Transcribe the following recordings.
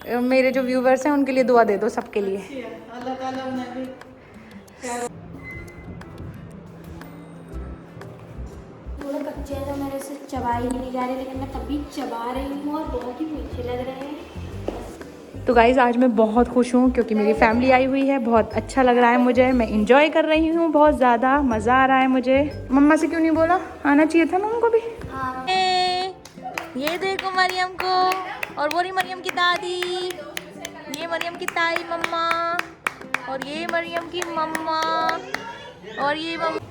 मेरे जो व्यूवर्स हैं उनके लिए दुआ दे दो, सबके लिए। अल्लाह ताला उन्हें भी थोड़े कच्चे हैं तो मेरे से चबाई ही नहीं जा रही, लेकिन मैं तब भी चबा रही हूँ और बहुत ही मीठे लग रहे हैं। तो गाइज़ आज मैं बहुत खुश हूँ क्योंकि मेरी फैमिली आई हुई है, बहुत अच्छा लग रहा है मुझे, मैं इंजॉय कर रही हूँ, बहुत ज़्यादा मज़ा आ रहा है मुझे। मम्मा से क्यों नहीं बोला, आना चाहिए था ना उनको भी। हाँ ये देखो मरियम को, और वो रही मरियम की दादी, ये मरियम की ताई मम्मा, और ये मरियम की मम्मा, और ये मरियम।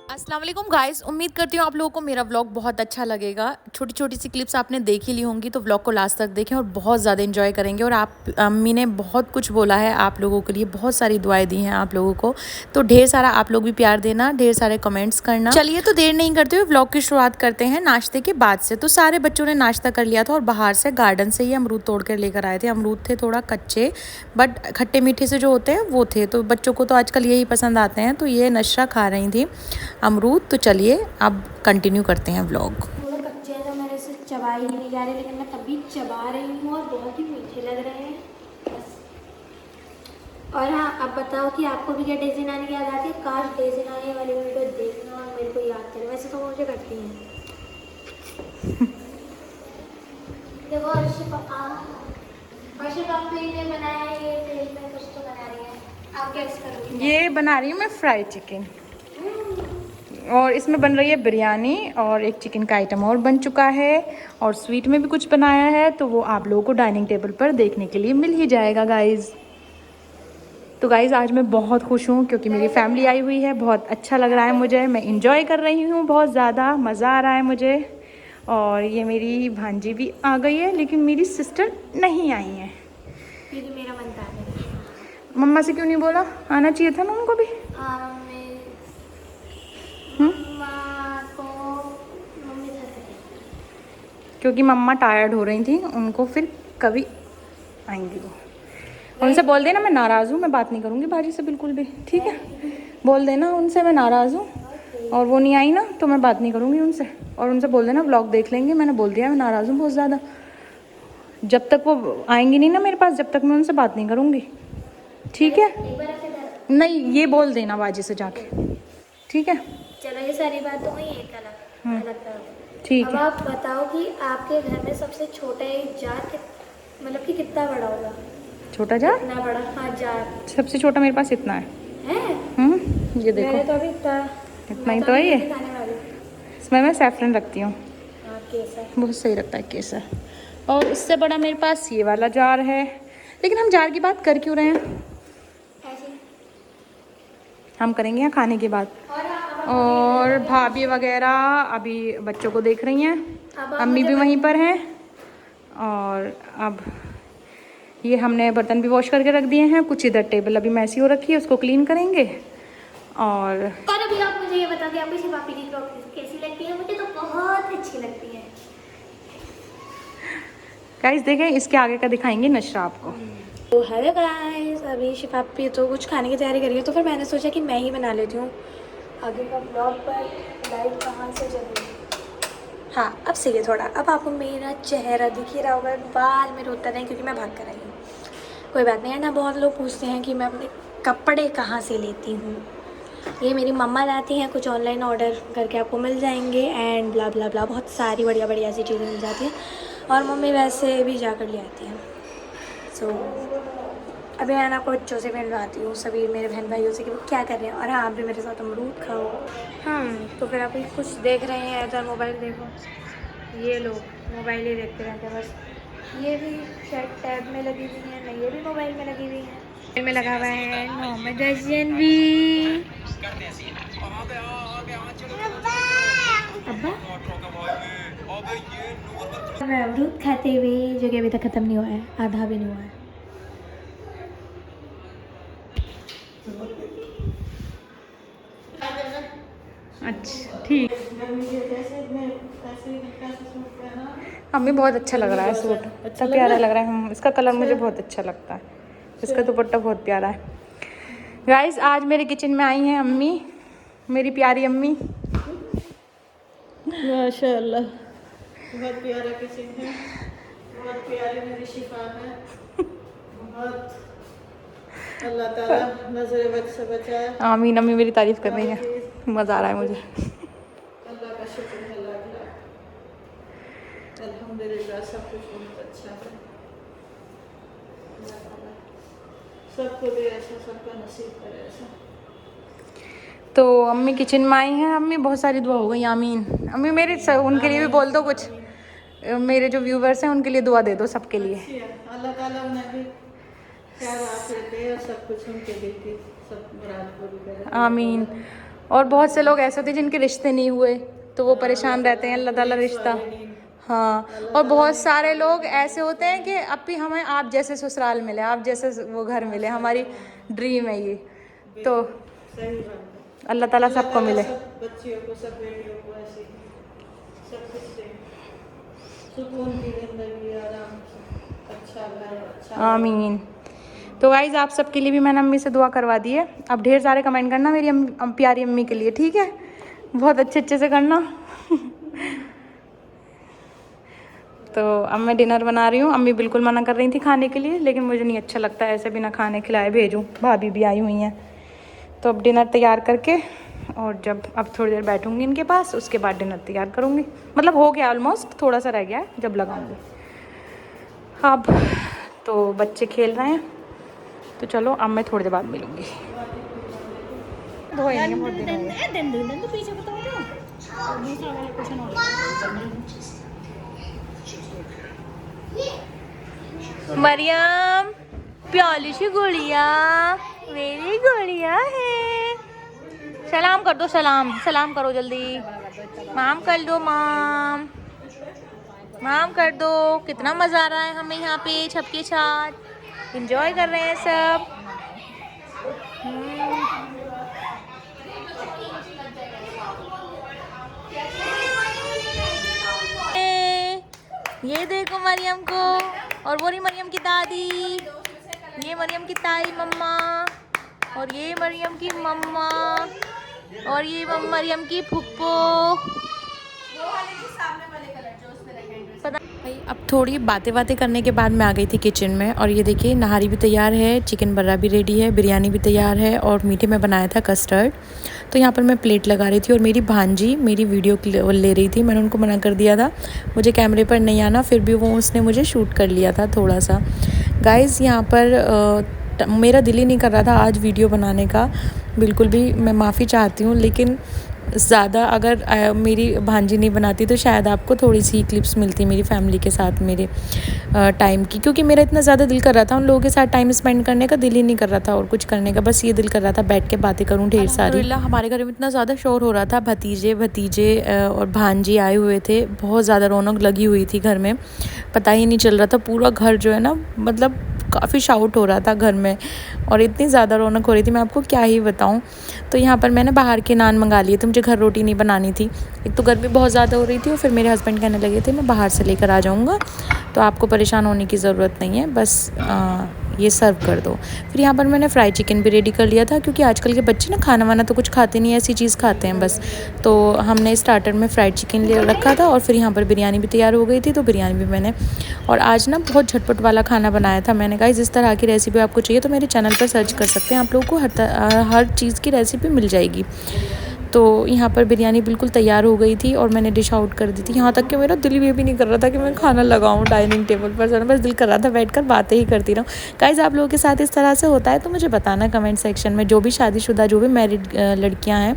अस्सलाम वालेकुम गाइस, उम्मीद करती हूँ आप लोगों को मेरा व्लॉग बहुत अच्छा लगेगा। छोटी छोटी सी क्लिप्स आपने देख ही ली होंगी, तो व्लॉग को लास्ट तक देखें और बहुत ज़्यादा एंजॉय करेंगे। और आप अम्मी ने बहुत कुछ बोला है आप लोगों के लिए, बहुत सारी दुआएं दी हैं आप लोगों को, तो ढेर सारा आप लोग भी प्यार देना, ढेर सारे कमेंट्स करना। चलिए तो देर नहीं करते हुए व्लॉग की शुरुआत करते हैं नाश्ते के बाद से। तो सारे बच्चों ने नाश्ता कर लिया था और बाहर से गार्डन से ही अमरूद तोड़ कर लेकर आए थे। अमरूद थे थोड़ा कच्चे, बट खट्टे मीठे से जो होते हैं वो थे, तो बच्चों को तो आजकल यही पसंद आते हैं। तो ये नशरा खा रही थी अमरूद। तो चलिए अब कंटिन्यू करते हैं व्लॉग। थोड़े कच्चे हैं तो मेरे से चबाई ही नहीं जा रही, लेकिन मैं तब भी चबा रही हूँ और बहुत ही मीठे लग रहे हैं। और हाँ, अब बताओ कि आपको भी क्या डेज़ी नानी याद आती है? काश डेज़ी नानी वाली वीडियो देखना और मेरे को याद करें, वैसे तो मुझे करती हैं। देखो अर्शिफ आप ने बनाया है, ये तेल में कुछ तो बना रही है, आप कैसे करोगे? ये बना रही हूँ मैं फ्राई चिकन, और इसमें बन रही है बिरयानी, और एक चिकन का आइटम और बन चुका है, और स्वीट में भी कुछ बनाया है, तो वो आप लोगों को डाइनिंग टेबल पर देखने के लिए मिल ही जाएगा गाइज़। तो गाइज़ आज मैं बहुत खुश हूँ क्योंकि मेरी फैमिली आई हुई है, बहुत अच्छा लग रहा है मुझे, मैं इंजॉय कर रही हूँ, बहुत ज़्यादा मज़ा आ रहा है मुझे। और ये मेरी भांजी भी आ गई है, लेकिन मेरी सिस्टर नहीं आई है क्योंकि मेरा मन था। मम्मा से क्यों नहीं बोला, आना चाहिए था ना उनको भी। क्योंकि मम्मा टायर्ड हो रही थी, उनको फिर कभी आएंगी वो। उनसे बोल देना मैं नाराज़ हूँ, मैं बात नहीं करूँगी भाजी से बिल्कुल भी, ठीक है? बोल देना उनसे मैं नाराज़ हूँ, और वो नहीं आई ना तो मैं बात नहीं करूँगी उनसे। और उनसे बोल देना व्लॉग देख लेंगे, मैंने बोल दिया मैं नाराज़ हूँ बहुत ज़्यादा। जब तक वो आएंगी नहीं ना मेरे पास, जब तक मैं उनसे बात नहीं करूँगी, ठीक है? नहीं, ये बोल देना बाजी से जाके, ठीक है? चलो ये सारी बात तो हुई, एक अलग ठीक अब है। आप बताओ कि आपके घर में सबसे छोटा एक जार मतलब कि कितना बड़ा होगा? छोटा जार? कितना बड़ा? हाँ जार। सबसे छोटा मेरे पास इतना है। ये देखो, मैंने तो अभी इतना ही तो है ये। इसमें मैं सैफरन रखती हूँ, केसर बहुत सही लगता है केसर। और इससे बड़ा मेरे पास ये वाला जार है, लेकिन हम जार की बात कर क्यों रहे हैं? ऐसे हम करेंगे यहाँ खाने की बात। और भाभी वगैरह अभी बच्चों को देख रही हैं, अम्मी भी वहीं पर हैं। और अब ये हमने बर्तन भी वॉश करके रख दिए हैं, कुछ इधर टेबल अभी मैसी हो रखी है, उसको क्लीन करेंगे। और अभी आप मुझे ये बता दें, आपको इसी पापी की ब्लॉग कैसी लगती है? मुझे तो बहुत अच्छी लगती है। गाइस देखें, इसके आगे का दिखाएंगे नशरा आपको। तो हेलो गाइस, अभी शिफापी तो कुछ खाने की तैयारी करी है, तो फिर मैंने सोचा कि मैं ही बना लेती हूँ आगे का ब्लॉग। पर लाइट कहाँ से चली? हाँ अब सही है थोड़ा। अब आपको मेरा चेहरा दिख ही रहा होगा, बाल मेरे उतर रहे हैं क्योंकि मैं भाग कर आई हूँ। कोई बात नहीं है ना, बहुत लोग पूछते हैं कि मैं अपने कपड़े कहाँ से लेती हूँ। ये मेरी मम्मा लाती हैं, कुछ ऑनलाइन ऑर्डर करके आपको मिल जाएंगे, एंड ब्ला ब्ला ब्ला, बहुत सारी बढ़िया बढ़िया ऐसी चीज़ें मिल जाती हैं। और मम्मी वैसे भी जाकर ले आती हैं। सो अभी मैं आपको बच्चों से मिलवाती हूँ, सभी मेरे बहन भाइयों से, कि वो क्या कर रहे हैं। और हाँ, आप भी मेरे साथ अमरूद खाओ। तो फिर आप कुछ देख रहे हैं इधर, मोबाइल देखो। ये लोग मोबाइल ही देखते रहते हैं बस। ये भी शायद टैब में लगी हुई है, नहीं ये भी मोबाइल में लगी हुई है। मोबाइल में लगा हुआ है मोहम्मद भी। अब्बा मैं अमरूद खाते हुए, जो कि अभी तक ख़त्म नहीं हुआ है, आधा भी नहीं हुआ है। अच्छा ठीक। हमें बहुत अच्छा लग रहा है सूट, इतना प्यारा लग रहा है। इसका कलर मुझे बहुत अच्छा लगता है, इसका दुपट्टा बहुत प्यारा है। गाइस आज मेरे किचन में आई हैं अम्मी, मेरी प्यारी अम्मी। माशाल्लाह बहुत प्यारा किचन है, बहुत प्यारी मेरी शिफा है, बहुत अल्लाह ताला नजर बद से बचाए। आमीन। अम्मी मेरी तारीफ कर रही है, मज़ा आ रहा है मुझे। अल्लाह का शुक्र है, अल्हम्दुलिल्लाह सब कुछ बहुत अच्छा है। अल्लाह ताला सबको भी ऐसा, सबका नसीब करे ऐसा। तो अम्मी किचन में आई हैं, अम्मी बहुत सारी दुआ हो गई। आमीन। अम्मी मेरे उनके लिए भी बोल दो कुछ, मेरे जो व्यूवर्स हैं उनके लिए दुआ दे दो, सबके लिए। अल्लाह ताला उन्हें भी ख्याल रखे और सब कुछ उनके लिए सब मुराद पूरी करे। आमीन। और बहुत से लोग ऐसे होते हैं जिनके रिश्ते नहीं हुए तो वो परेशान रहते हैं, अल्लाह ताला रिश्ता। हाँ, और बहुत सारे लोग ऐसे होते हैं कि अब भी हमें आप जैसे ससुराल मिले, आप जैसे वो घर मिले, हमारी ड्रीम है ये। तो सही बात है, अल्लाह ताला सबको मिले। सब बच्चियों को, सब बेटियों को ऐसे सब कुछ दे, सुकून की जिंदगी, आराम से अच्छा घर, अच्छा। आमीन। तो गाइज आप सबके लिए भी मैंने अम्मी से दुआ करवा दी है। अब ढेर सारे कमेंट करना मेरी प्यारी अम्मी के लिए, ठीक है? बहुत अच्छे अच्छे से करना। तो अब मैं डिनर बना रही हूँ। अम्मी बिल्कुल मना कर रही थी खाने के लिए, लेकिन मुझे नहीं अच्छा लगता ऐसे बिना खाने खिलाए भेजूँ। भाभी भी आई हुई हैं, तो अब डिनर तैयार करके और जब अब थोड़ी देर बैठूँगी इनके पास, उसके बाद डिनर तैयार करूँगी। मतलब हो गया ऑलमोस्ट, थोड़ा सा रह गया है जब लगाऊँगी। अब तो बच्चे खेल रहे हैं, तो चलो अब मैं थोड़ी देर बाद मिलूँगी। मरियम प्याली सी गुड़िया, मेरी गुड़िया है। सलाम कर दो, सलाम सलाम करो जल्दी। माम कर दो, माम माम कर दो। कितना मज़ा आ रहा है हमें यहाँ पे छत के साथ, एंजॉय कर रहे हैं सब। ये देखो मरियम को, और वो रही मरियम की दादी, ये मरियम की ताई मम्मा, और ये मरियम की मम्मा, और ये मरियम की फुप्पो। अब थोड़ी बातें करने के बाद मैं आ गई थी किचन में, और ये देखिए नहारी भी तैयार है, चिकन बर्रा भी रेडी है, बिरयानी भी तैयार है, और मीठे में बनाया था कस्टर्ड। तो यहाँ पर मैं प्लेट लगा रही थी, और मेरी भांजी मेरी वीडियो ले रही थी। मैंने उनको मना कर दिया था मुझे कैमरे पर नहीं आना, फिर भी वो उसने मुझे शूट कर लिया था थोड़ा सा। गाइज़ यहाँ पर मेरा दिल ही नहीं कर रहा था आज वीडियो बनाने का, बिल्कुल भी। मैं माफ़ी चाहती हूँ, लेकिन ज़्यादा अगर मेरी भांजी नहीं बनाती तो शायद आपको थोड़ी सी क्लिप्स मिलती मेरी फैमिली के साथ मेरे टाइम की, क्योंकि मेरा इतना ज़्यादा दिल कर रहा था उन लोगों के साथ टाइम स्पेंड करने का, दिल ही नहीं कर रहा था और कुछ करने का। बस ये दिल कर रहा था बैठ के बातें करूँ ढेर सारी। हमारे घर में इतना ज़्यादा शोर हो रहा था, भतीजे और भांजी आए हुए थे, बहुत ज़्यादा रौनक लगी हुई थी घर में, पता ही नहीं चल रहा था। पूरा घर जो है ना, मतलब काफ़ी शाउट हो रहा था घर में, और इतनी ज़्यादा रौनक हो रही थी, मैं आपको क्या ही बताऊं। तो यहाँ पर मैंने बाहर के नान मंगा लिए थे, मुझे घर रोटी नहीं बनानी थी। एक तो गर्मी बहुत ज़्यादा हो रही थी, और फिर मेरे हस्बैंड कहने लगे थे मैं बाहर से लेकर आ जाऊँगा, तो आपको परेशान होने की ज़रूरत नहीं है, बस ये सर्व कर दो। फिर यहाँ पर मैंने फ्राई चिकन भी रेडी कर लिया था, क्योंकि आजकल के बच्चे ना खाना वाना तो कुछ खाते नहीं, ऐसी चीज़ खाते हैं बस। तो हमने स्टार्टर में फ्राइड चिकन ले रखा था, और फिर यहाँ पर बिरयानी भी तैयार हो गई थी, तो बिरयानी भी मैंने। और आज ना बहुत झटपट वाला खाना बनाया था मैंने। गाइस इस तरह की रेसिपी आपको चाहिए तो मेरे चैनल पर सर्च कर सकते हैं, आप लोगों को हर चीज़ की रेसिपी मिल जाएगी। तो यहाँ पर बिरयानी बिल्कुल तैयार हो गई थी, और मैंने डिश आउट कर दी थी। यहाँ तक कि मेरा दिल ये भी नहीं कर रहा था कि मैं खाना लगाऊँ डाइनिंग टेबल पर, बस दिल कर रहा था बैठकर बातें ही करती रहूँ। गाइस आप लोगों के साथ इस तरह से होता है तो मुझे बताना कमेंट सेक्शन में। जो भी शादीशुदा, जो भी मैरिड लड़कियाँ हैं,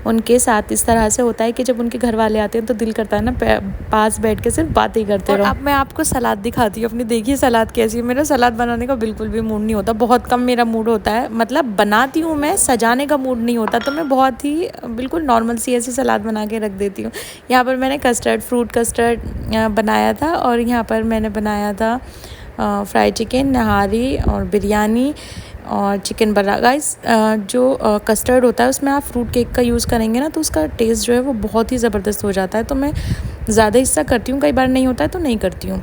उनके साथ इस तरह से होता है कि जब उनके घर वाले आते हैं तो दिल करता है ना पास बैठ के सिर्फ बातें ही करते रहो। अब मैं आपको सलाद दिखाती हूँ अपनी, देखिए सलाद कैसी है। मेरा सलाद बनाने का बिल्कुल भी मूड नहीं होता, बहुत कम मेरा मूड होता है, मतलब बनाती हूँ मैं, सजाने का मूड नहीं होता, तो मैं बहुत ही बिल्कुल नॉर्मल सी ऐसी सलाद बना के रख देती हूँ। यहाँ पर मैंने फ्रूट कस्टर्ड बनाया था, और यहाँ पर मैंने बनाया था फ्राई चिकन, नहारी और बिरयानी, और चिकन बड़ा गाइस, जो कस्टर्ड होता है उसमें आप फ्रूट केक का यूज़ करेंगे ना तो उसका टेस्ट जो है वो बहुत ही ज़बरदस्त हो जाता है। तो मैं ज़्यादा हिस्सा करती हूँ, कई बार नहीं होता है तो नहीं करती हूँ।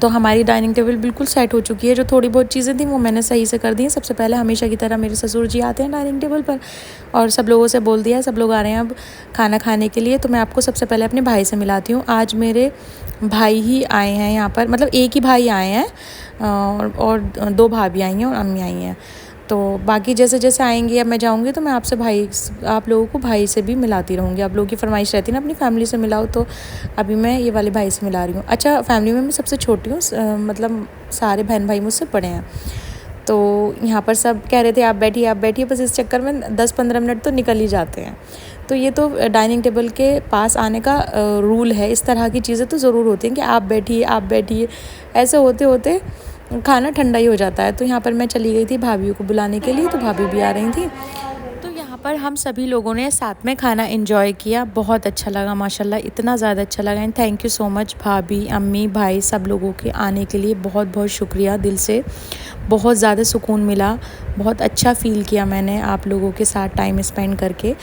तो हमारी डाइनिंग टेबल बिल्कुल सेट हो चुकी है। जो थोड़ी बहुत चीज़ें थी वो मैंने सही से कर दी हैं। सबसे पहले हमेशा की तरह मेरे ससुर जी आते हैं डाइनिंग टेबल पर और सब लोगों से बोल दिया है, सब लोग आ रहे हैं अब खाना खाने के लिए। तो मैं आपको सबसे पहले अपने भाई से मिलाती हूँ। आज मेरे भाई ही आए हैं यहाँ पर, मतलब एक ही भाई आए हैं और 2 भाभी आई हैं और अम्मी आई हैं। तो बाकी जैसे जैसे आएंगे अब मैं जाऊंगी तो मैं आपसे आप लोगों को भाई से भी मिलाती रहूँगी। आप लोगों की फरमाइश रहती है ना अपनी फैमिली से मिलाओ, तो अभी मैं ये वाले भाई से मिला रही हूँ। अच्छा, फैमिली में मैं सबसे छोटी हूँ, मतलब सारे बहन भाई मुझसे बड़े हैं। तो यहाँ पर सब कह रहे थे आप बैठिए, बस इस चक्कर में 10-15 मिनट तो निकल ही जाते हैं। तो ये तो डाइनिंग टेबल के पास आने का रूल है। इस तरह की चीज़ें तो ज़रूर होती हैं कि आप बैठिए, ऐसे होते होते खाना ठंडा ही हो जाता है। तो यहाँ पर मैं चली गई थी भाभीयों को बुलाने के लिए, तो भाभी भी आ रही थी। तो यहाँ पर हम सभी लोगों ने साथ में खाना एंजॉय किया, बहुत अच्छा लगा माशाल्लाह, इतना ज़्यादा अच्छा लगा। And thank you so much भाभी, अम्मी, भाई सब लोगों के आने के लिए बहुत बहुत शुक्रिया दिल से। बहुत ज़्यादा सुकून मिला, बहुत अच्छा फ़ील किया मैंने आप लोगों के साथ टाइम स्पेंड करके।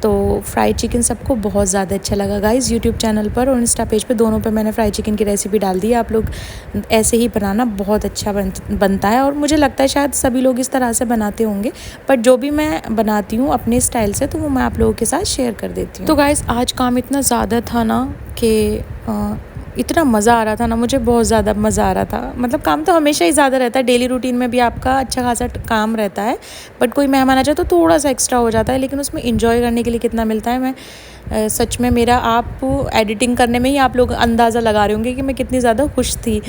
तो फ्राइड चिकन सबको बहुत ज़्यादा अच्छा लगा गाइज़। यूट्यूब चैनल पर और इंस्टा पेज पे दोनों पे मैंने फ्राइड चिकन की रेसिपी डाल दी है। आप लोग ऐसे ही बनाना, बहुत अच्छा बनता है और मुझे लगता है शायद सभी लोग इस तरह से बनाते होंगे, बट जो भी मैं बनाती हूँ अपने स्टाइल से तो वो मैं आप लोगों के साथ शेयर कर देती हूँ। तो गाइज़ आज काम इतना ज़्यादा था ना कि इतना मज़ा आ रहा था ना, मुझे बहुत ज़्यादा मज़ा आ रहा था। मतलब काम तो हमेशा ही ज़्यादा रहता है, डेली रूटीन में भी आपका अच्छा खासा काम रहता है, बट कोई मेहमान आ जाए तो थोड़ा सा एक्स्ट्रा हो जाता है, लेकिन उसमें एंजॉय करने के लिए कितना मिलता है। मैं सच में मेरा आप एडिटिंग करने में ही आप लोग अंदाज़ा लगा रहे होंगे कि मैं कितनी ज़्यादा खुश थी।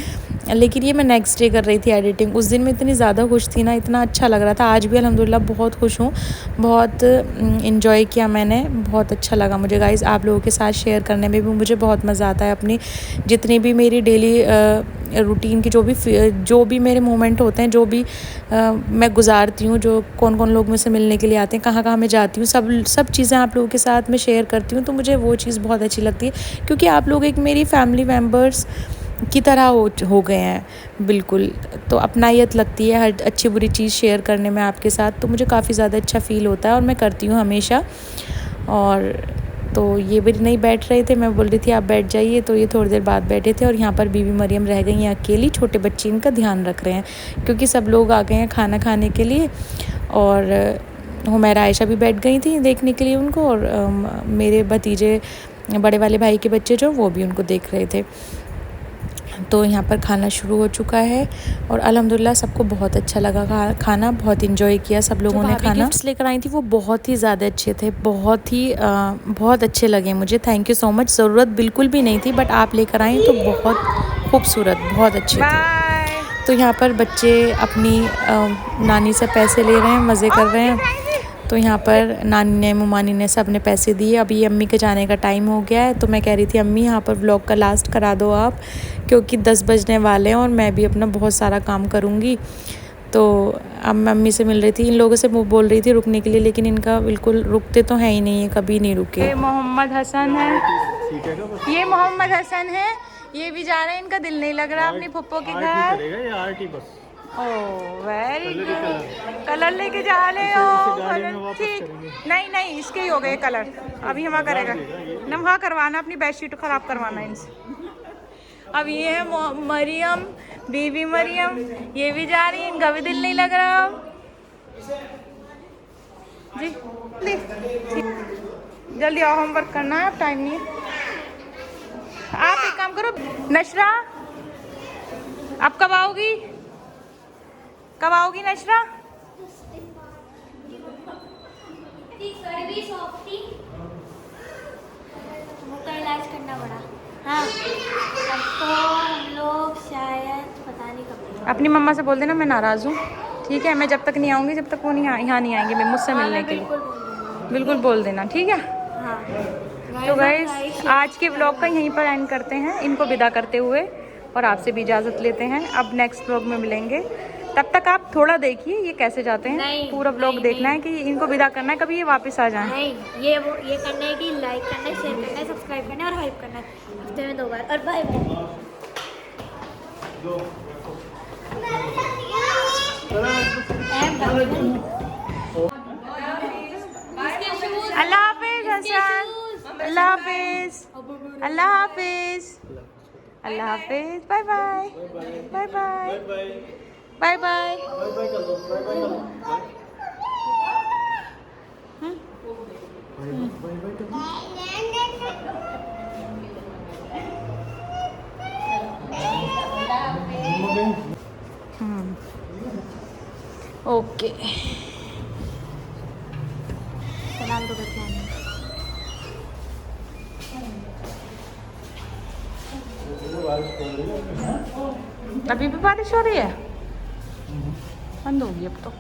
लेकिन ये मैं नेक्स्ट डे कर रही थी एडिटिंग, उस दिन मैं इतनी ज़्यादा खुश थी ना, इतना अच्छा लग रहा था। आज भी अल्हम्दुलिल्लाह बहुत खुश हूँ, बहुत इन्जॉय किया मैंने, बहुत अच्छा लगा मुझे गाइज़। आप लोगों के साथ शेयर करने में भी मुझे बहुत मज़ा आता है। अपनी जितनी भी मेरी डेली रूटीन की जो भी मेरे मोमेंट होते हैं, जो भी मैं गुजारती हूँ, जो कौन कौन लोग मुझसे मिलने के लिए आते हैं, कहाँ कहाँ मैं जाती हूँ, सब चीज़ें आप लोगों के साथ मैं शेयर करती हूँ। तो मुझे वो चीज़ बहुत अच्छी लगती है, क्योंकि आप लोग एक मेरी फैमिली मेम्बर्स की तरह हो गए हैं बिल्कुल। तो अपनायत लगती है हर अच्छी बुरी चीज़ शेयर करने में आपके साथ, तो मुझे काफ़ी ज़्यादा अच्छा फ़ील होता है और मैं करती हूँ हमेशा। और तो ये भी नहीं बैठ रहे थे, मैं बोल रही थी आप बैठ जाइए, तो ये थोड़ी देर बाद बैठे थे। और यहाँ पर बीबी मरियम रह गई हैं अकेली, छोटे बच्चे इनका ध्यान रख रहे हैं क्योंकि सब लोग आ गए हैं खाना खाने के लिए। और हुमैरा आयशा भी बैठ गई थी देखने के लिए उनको, और मेरे भतीजे बड़े वाले भाई के बच्चे जो वो भी उनको देख रहे थे। तो यहाँ पर खाना शुरू हो चुका है और अल्हम्दुलिल्लाह सबको बहुत अच्छा लगा खाना, बहुत इन्जॉय किया सब लोगों ने खाना। गिफ्ट्स लेकर आई थी वो बहुत ही ज़्यादा अच्छे थे, बहुत अच्छे लगे मुझे। Thank you so much. ज़रूरत बिल्कुल भी नहीं थी, बट आप लेकर आई तो बहुत खूबसूरत, बहुत अच्छे थे। तो यहाँ पर बच्चे अपनी नानी से पैसे ले रहे हैं, मज़े कर रहे हैं। तो यहाँ पर नानी ने, मुमानी ने, सब ने पैसे दिए। अभी अम्मी के जाने का टाइम हो गया है, तो मैं कह रही थी अम्मी यहाँ पर व्लॉग का लास्ट करा दो आप, क्योंकि 10 बजने वाले हैं और मैं भी अपना बहुत सारा काम करूँगी। तो अब मैं अम्मी से मिल रही थी, इन लोगों से बोल रही थी रुकने के लिए, लेकिन इनका बिल्कुल रुकते तो हैं ही नहीं, कभी नहीं रुके। ये मोहम्मद हसन है, ये भी जा रहे हैं, इनका दिल नहीं लग रहा अपनी फुप्पो के घर। ओह वेरी गुड, कलर लेके जा रहे हो, ठीक। नहीं इसके ही हो गए कलर, अभी हम करेगा नमहा करवाना, अपनी बेडशीट खराब करवाना इनसे। अब ये है मरियम, बीबी मरियम, ये भी जा रही है, इनका भी दिल नहीं लग रहा जी। जल्दी आओ, होमवर्क करना है, अब टाइम नहीं है। आप एक काम करो नशरा, अब कब आओगी नशरा? का इलाज करना पड़ा। हाँ, तो हम लोग शायद पता नहीं कब। अपनी मम्मा से बोल देना मैं नाराज़ हूँ, ठीक है? मैं जब तक नहीं आऊँगी, जब तक वो यहाँ नहीं आएंगे मैं मुझसे मिलने के लिए, बिल्कुल बोल देना, ठीक है? हाँ। तो गाइस आज के व्लॉग का यहीं पर एंड करते हैं, इनको विदा करते हुए, और आपसे भी इजाज़त लेते हैं। अब नेक्स्ट व्लॉग में मिलेंगे, तब तक आप थोड़ा देखिए ये कैसे जाते हैं, पूरा व्लॉग देखना है कि इनको विदा करना है, कभी ये वापस आ जाएं। नहीं, ये करना है कि लाइक करना है, शेयर करना है, सब्सक्राइब करना है और हाइप करना है हफ्ते में 2 बार। और बाय बाय। अल्लाह हाफिज हसन, अल्लाह हाफिज, अल्लाह हाफिज, अल्लाह हाफिज, bye bye, bye bye, bye bye. Okay, सलाम तो करके आना। अभी भी बारिश हो रही है? बंद होगी अब तो।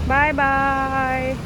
Bye bye.